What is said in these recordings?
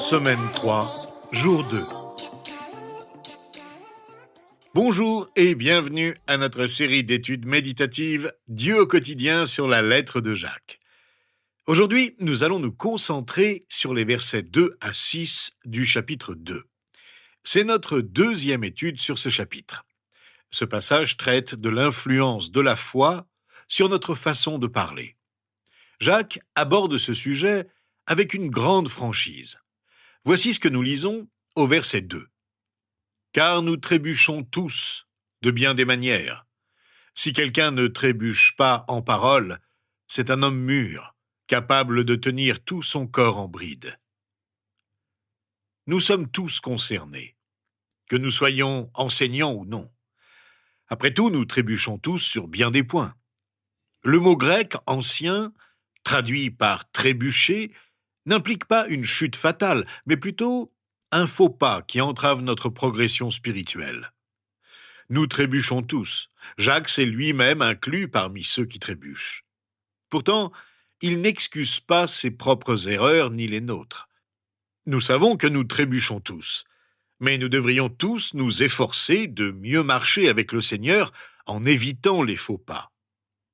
Semaine 3, jour 2. Bonjour et bienvenue à notre série d'études méditatives Dieu au quotidien sur la lettre de Jacques. Aujourd'hui, nous allons nous concentrer sur les versets 2 à 6 du chapitre 2. C'est notre deuxième étude sur ce chapitre. Ce passage traite de l'influence de la foi sur notre façon de parler. Jacques aborde ce sujet avec une grande franchise. Voici ce que nous lisons au verset 2. « Car nous trébuchons tous de bien des manières. Si quelqu'un ne trébuche pas en parole, c'est un homme mûr, capable de tenir tout son corps en bride. » Nous sommes tous concernés, que nous soyons enseignants ou non. Après tout, nous trébuchons tous sur bien des points. Le mot grec ancien, traduit par trébucher, n'implique pas une chute fatale, mais plutôt un faux pas qui entrave notre progression spirituelle. Nous trébuchons tous. Jacques s'est lui-même inclus parmi ceux qui trébuchent. Pourtant, il n'excuse pas ses propres erreurs ni les nôtres. Nous savons que nous trébuchons tous, mais nous devrions tous nous efforcer de mieux marcher avec le Seigneur en évitant les faux pas.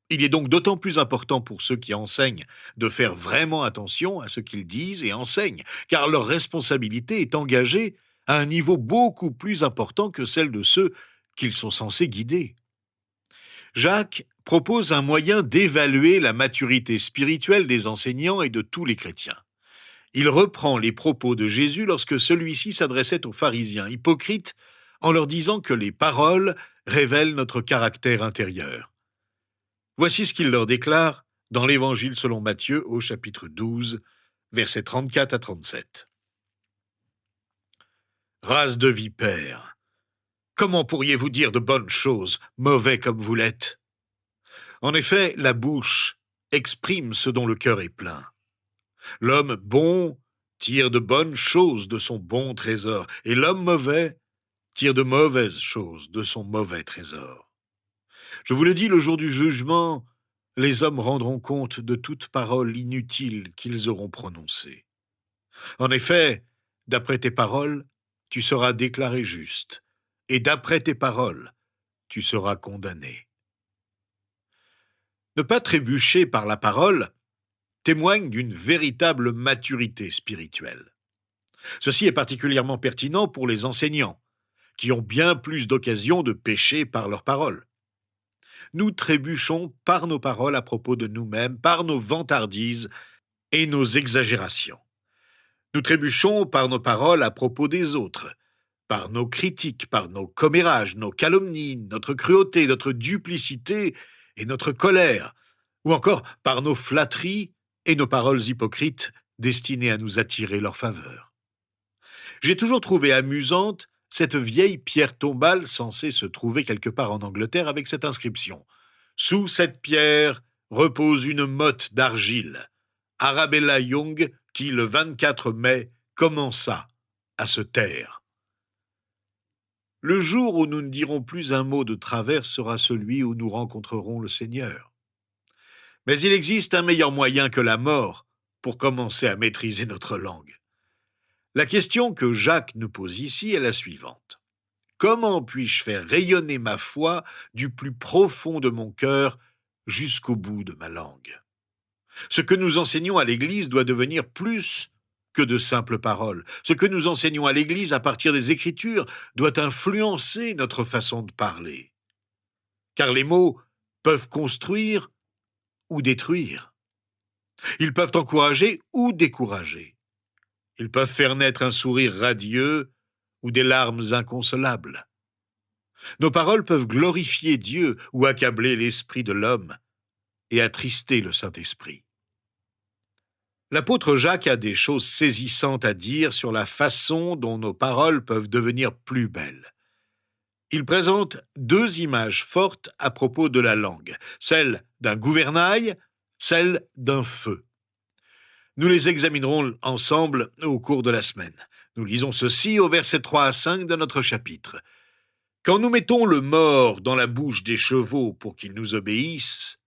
Il est donc d'autant plus important pour ceux qui enseignent de faire vraiment attention à ce qu'ils disent et enseignent, car leur responsabilité est engagée à un niveau beaucoup plus important que celle de ceux qu'ils sont censés guider. Jacques propose un moyen d'évaluer la maturité spirituelle des enseignants et de tous les chrétiens. Il reprend les propos de Jésus lorsque celui-ci s'adressait aux pharisiens hypocrites en leur disant que les paroles révèlent notre caractère intérieur. Voici ce qu'il leur déclare dans l'Évangile selon Matthieu au chapitre 12, versets 34 à 37. « Race de vipères, comment pourriez-vous dire de bonnes choses, mauvais comme vous l'êtes ? En effet, la bouche exprime ce dont le cœur est plein. L'homme bon tire de bonnes choses de son bon trésor, et l'homme mauvais tire de mauvaises choses de son mauvais trésor. Je vous le dis, le jour du jugement, les hommes rendront compte de toute parole inutile qu'ils auront prononcée. En effet, d'après tes paroles, tu seras déclaré juste, et d'après tes paroles, tu seras condamné. » Ne pas trébucher par la parole témoigne d'une véritable maturité spirituelle. Ceci est particulièrement pertinent pour les enseignants, qui ont bien plus d'occasions de pécher par leurs paroles. Nous trébuchons par nos paroles à propos de nous-mêmes, par nos vantardises et nos exagérations. Nous trébuchons par nos paroles à propos des autres, par nos critiques, par nos commérages, nos calomnies, notre cruauté, notre duplicité et notre colère, ou encore par nos flatteries et nos paroles hypocrites destinées à nous attirer leur faveur. J'ai toujours trouvé amusante cette vieille pierre tombale censée se trouver quelque part en Angleterre avec cette inscription. « Sous cette pierre repose une motte d'argile. Arabella Young, qui le 24 mai commença à se taire. » Le jour où nous ne dirons plus un mot de travers sera celui où nous rencontrerons le Seigneur. Mais il existe un meilleur moyen que la mort pour commencer à maîtriser notre langue. La question que Jacques nous pose ici est la suivante. Comment puis-je faire rayonner ma foi du plus profond de mon cœur jusqu'au bout de ma langue ? Ce que nous enseignons à l'Église doit devenir plus que de simples paroles. Ce que nous enseignons à l'Église à partir des Écritures doit influencer notre façon de parler. Car les mots peuvent construire ou détruire. Ils peuvent encourager ou décourager. Ils peuvent faire naître un sourire radieux ou des larmes inconsolables. Nos paroles peuvent glorifier Dieu ou accabler l'esprit de l'homme et attrister le Saint-Esprit. L'apôtre Jacques a des choses saisissantes à dire sur la façon dont nos paroles peuvent devenir plus belles. Il présente deux images fortes à propos de la langue, celle d'un gouvernail, celle d'un feu. Nous les examinerons ensemble au cours de la semaine. Nous lisons ceci au verset 3 à 5 de notre chapitre. « Quand nous mettons le mors dans la bouche des chevaux pour qu'ils nous obéissent,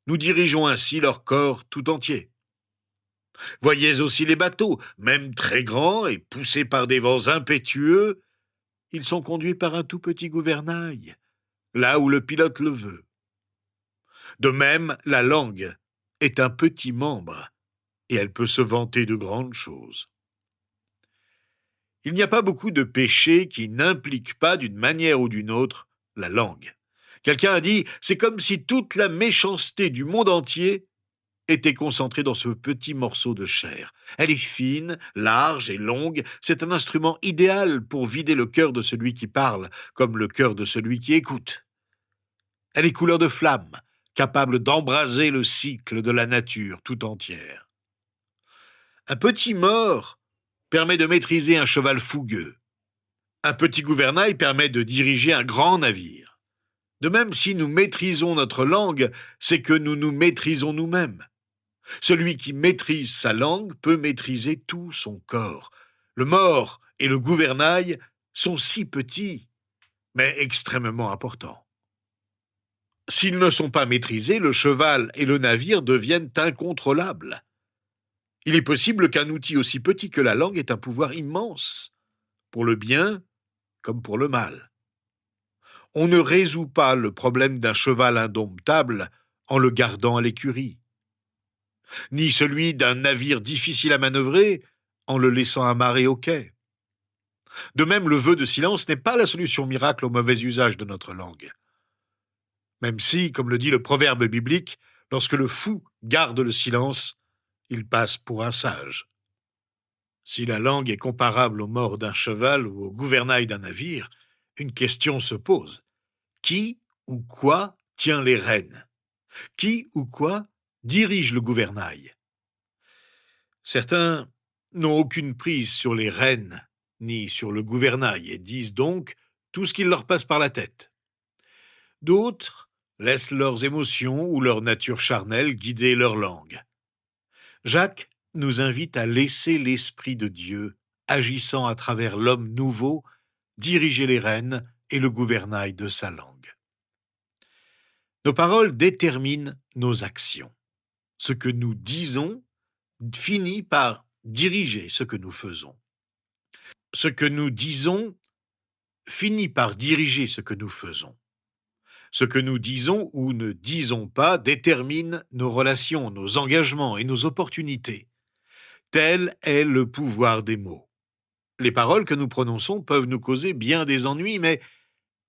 nous dirigeons ainsi leur corps tout entier. Voyez aussi les bateaux, même très grands et poussés par des vents impétueux, ils sont conduits par un tout petit gouvernail, là où le pilote le veut. De même, la langue est un petit membre, et elle peut se vanter de grandes choses. Il n'y a pas beaucoup de péchés qui n'impliquent pas, d'une manière ou d'une autre, la langue. Quelqu'un a dit, c'est comme si toute la méchanceté du monde entier était concentrée dans ce petit morceau de chair. Elle est fine, large et longue, c'est un instrument idéal pour vider le cœur de celui qui parle, comme le cœur de celui qui écoute. Elle est couleur de flamme, capable d'embraser le cycle de la nature tout entière. Un petit mors permet de maîtriser un cheval fougueux. Un petit gouvernail permet de diriger un grand navire. De même, si nous maîtrisons notre langue, c'est que nous nous maîtrisons nous-mêmes. Celui qui maîtrise sa langue peut maîtriser tout son corps. Le mors et le gouvernail sont si petits, mais extrêmement importants. S'ils ne sont pas maîtrisés, le cheval et le navire deviennent incontrôlables. Il est possible qu'un outil aussi petit que la langue ait un pouvoir immense, pour le bien comme pour le mal. On ne résout pas le problème d'un cheval indomptable en le gardant à l'écurie, ni celui d'un navire difficile à manœuvrer en le laissant amarrer au quai. De même, le vœu de silence n'est pas la solution miracle au mauvais usage de notre langue. Même si, comme le dit le proverbe biblique, lorsque le fou garde le silence, il passe pour un sage. Si la langue est comparable au mors d'un cheval ou au gouvernail d'un navire, une question se pose. Qui ou quoi tient les rênes? Qui ou quoi dirige le gouvernail? Certains n'ont aucune prise sur les rênes ni sur le gouvernail et disent donc tout ce qui leur passe par la tête. D'autres laissent leurs émotions ou leur nature charnelle guider leur langue. Jacques nous invite à laisser l'Esprit de Dieu, agissant à travers l'homme nouveau, diriger les rênes et le gouvernail de sa langue. Nos paroles déterminent nos actions. Ce que nous disons finit par diriger ce que nous faisons. Ce que nous disons finit par diriger ce que nous faisons. Ce que nous disons ou ne disons pas détermine nos relations, nos engagements et nos opportunités. Tel est le pouvoir des mots. Les paroles que nous prononçons peuvent nous causer bien des ennuis, mais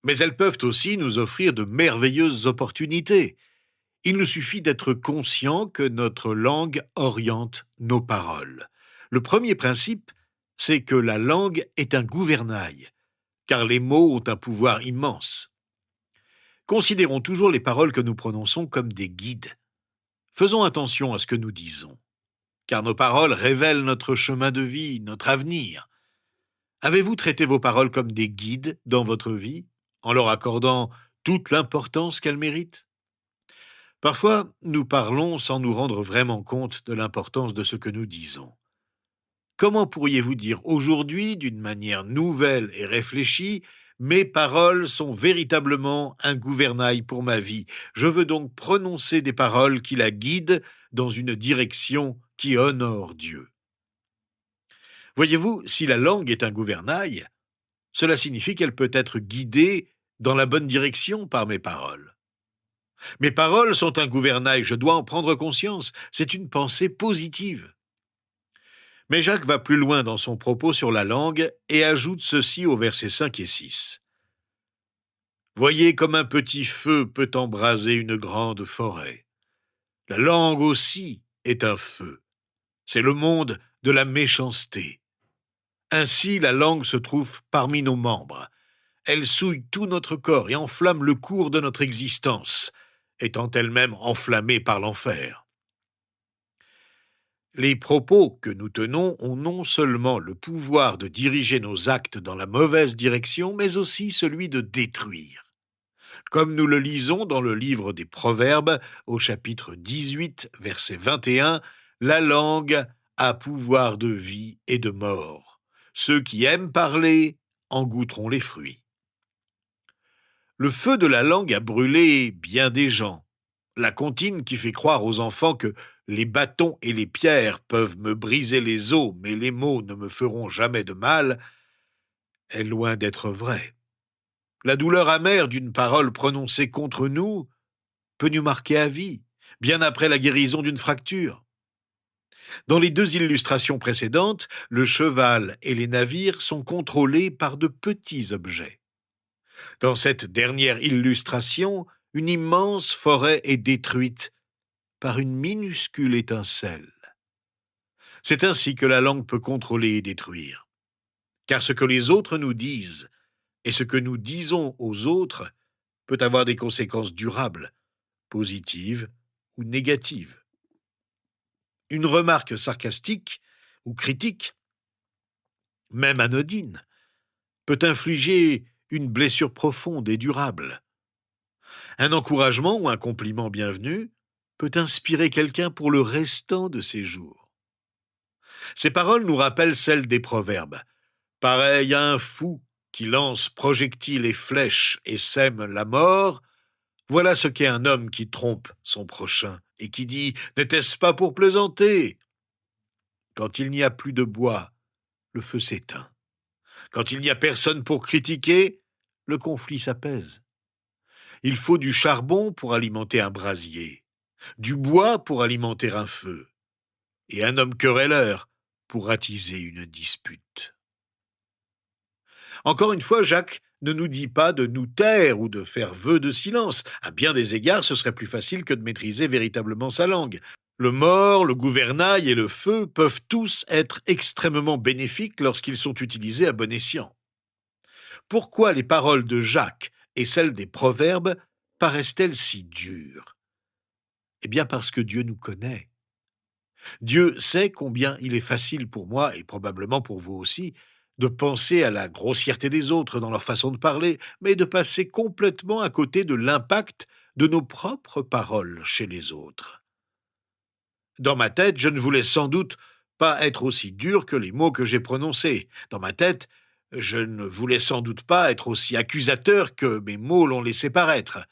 elles peuvent aussi nous offrir de merveilleuses opportunités. Il nous suffit d'être conscient que notre langue oriente nos paroles. Le premier principe, c'est que la langue est un gouvernail, car les mots ont un pouvoir immense. Considérons toujours les paroles que nous prononçons comme des guides. Faisons attention à ce que nous disons, car nos paroles révèlent notre chemin de vie, notre avenir. Avez-vous traité vos paroles comme des guides dans votre vie, en leur accordant toute l'importance qu'elles méritent? Parfois, nous parlons sans nous rendre vraiment compte de l'importance de ce que nous disons. Comment pourriez-vous dire aujourd'hui, d'une manière nouvelle et réfléchie, mes paroles sont véritablement un gouvernail pour ma vie. Je veux donc prononcer des paroles qui la guident dans une direction qui honore Dieu. Voyez-vous, si la langue est un gouvernail, cela signifie qu'elle peut être guidée dans la bonne direction par mes paroles. Mes paroles sont un gouvernail, je dois en prendre conscience, c'est une pensée positive. Mais Jacques va plus loin dans son propos sur la langue et ajoute ceci au versets 5 et 6. Voyez comme un petit feu peut embraser une grande forêt. La langue aussi est un feu. C'est le monde de la méchanceté. Ainsi, la langue se trouve parmi nos membres. Elle souille tout notre corps et enflamme le cours de notre existence, étant elle-même enflammée par l'enfer. Les propos que nous tenons ont non seulement le pouvoir de diriger nos actes dans la mauvaise direction, mais aussi celui de détruire. Comme nous le lisons dans le livre des Proverbes, au chapitre 18, verset 21, la langue a pouvoir de vie et de mort. Ceux qui aiment parler en goûteront les fruits. Le feu de la langue a brûlé bien des gens. La comptine qui fait croire aux enfants que Les bâtons et les pierres peuvent me briser les os, mais les mots ne me feront jamais de mal, est loin d'être vraie. La douleur amère d'une parole prononcée contre nous peut nous marquer à vie, bien après la guérison d'une fracture. Dans les deux illustrations précédentes, le cheval et les navires sont contrôlés par de petits objets. Dans cette dernière illustration, une immense forêt est détruite par une minuscule étincelle. C'est ainsi que la langue peut contrôler et détruire. Car ce que les autres nous disent et ce que nous disons aux autres peut avoir des conséquences durables, positives ou négatives. Une remarque sarcastique ou critique, même anodine, peut infliger une blessure profonde et durable. Un encouragement ou un compliment bienvenu peut inspirer quelqu'un pour le restant de ses jours. Ces paroles nous rappellent celles des proverbes. Pareil à un fou qui lance projectiles et flèches et sème la mort, voilà ce qu'est un homme qui trompe son prochain et qui dit « N'était-ce pas pour plaisanter ?» Quand il n'y a plus de bois, le feu s'éteint. Quand il n'y a personne pour critiquer, le conflit s'apaise. Il faut du charbon pour alimenter un brasier, du bois pour alimenter un feu, et un homme querelleur pour attiser une dispute. Encore une fois, Jacques ne nous dit pas de nous taire ou de faire vœu de silence. À bien des égards, ce serait plus facile que de maîtriser véritablement sa langue. Le mors, le gouvernail et le feu peuvent tous être extrêmement bénéfiques lorsqu'ils sont utilisés à bon escient. Pourquoi les paroles de Jacques et celles des proverbes paraissent-elles si dures ? Eh bien parce que Dieu nous connaît. Dieu sait combien il est facile pour moi, et probablement pour vous aussi, de penser à la grossièreté des autres dans leur façon de parler, mais de passer complètement à côté de l'impact de nos propres paroles chez les autres. Dans ma tête, je ne voulais sans doute pas être aussi dur que les mots que j'ai prononcés. Dans ma tête, je ne voulais sans doute pas être aussi accusateur que mes mots l'ont laissé paraître.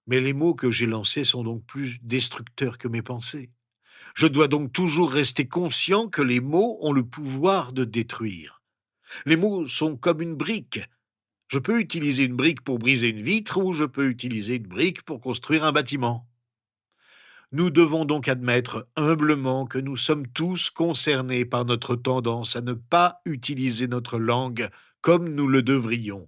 Mais les mots que j'ai lancés sont donc plus destructeurs que mes pensées. Je dois donc toujours rester conscient que les mots ont le pouvoir de détruire. Les mots sont comme une brique. Je peux utiliser une brique pour briser une vitre ou je peux utiliser une brique pour construire un bâtiment. Nous devons donc admettre humblement que nous sommes tous concernés par notre tendance à ne pas utiliser notre langue comme nous le devrions,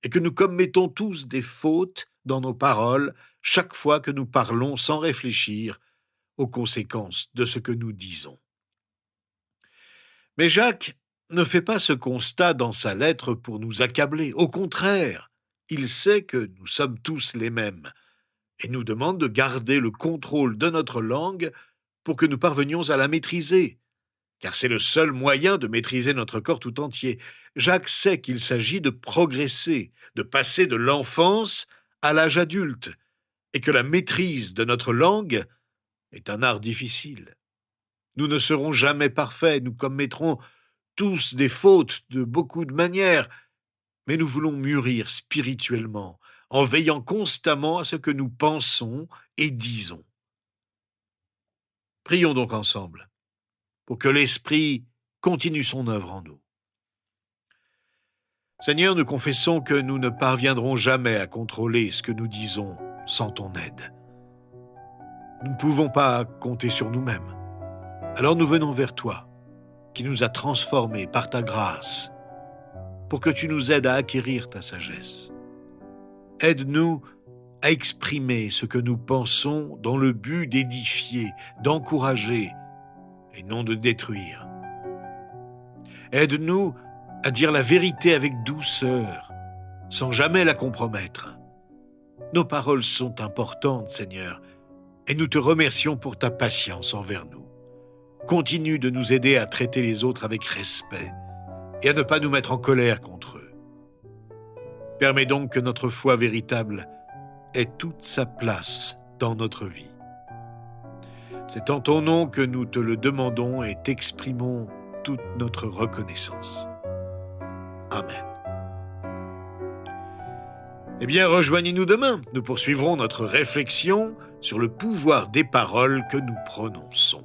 et que nous commettons tous des fautes dans nos paroles chaque fois que nous parlons sans réfléchir aux conséquences de ce que nous disons. Mais Jacques ne fait pas ce constat dans sa lettre pour nous accabler. Au contraire, il sait que nous sommes tous les mêmes et nous demande de garder le contrôle de notre langue pour que nous parvenions à la maîtriser, car c'est le seul moyen de maîtriser notre corps tout entier. Jacques sait qu'il s'agit de progresser, de passer de l'enfance à l'âge adulte, et que la maîtrise de notre langue est un art difficile. Nous ne serons jamais parfaits, nous commettrons tous des fautes de beaucoup de manières, mais nous voulons mûrir spirituellement en veillant constamment à ce que nous pensons et disons. Prions donc ensemble pour que l'Esprit continue son œuvre en nous. Seigneur, nous confessons que nous ne parviendrons jamais à contrôler ce que nous disons sans ton aide. Nous ne pouvons pas compter sur nous-mêmes. Alors nous venons vers toi, qui nous a transformés par ta grâce, pour que tu nous aides à acquérir ta sagesse. Aide-nous à exprimer ce que nous pensons dans le but d'édifier, d'encourager et non de détruire. Aide-nous à dire la vérité avec douceur, sans jamais la compromettre. Nos paroles sont importantes, Seigneur, et nous te remercions pour ta patience envers nous. Continue de nous aider à traiter les autres avec respect et à ne pas nous mettre en colère contre eux. Permets donc que notre foi véritable ait toute sa place dans notre vie. C'est en ton nom que nous te le demandons et t'exprimons toute notre reconnaissance. Amen. Eh bien, rejoignez-nous demain. Nous poursuivrons notre réflexion sur le pouvoir des paroles que nous prononçons.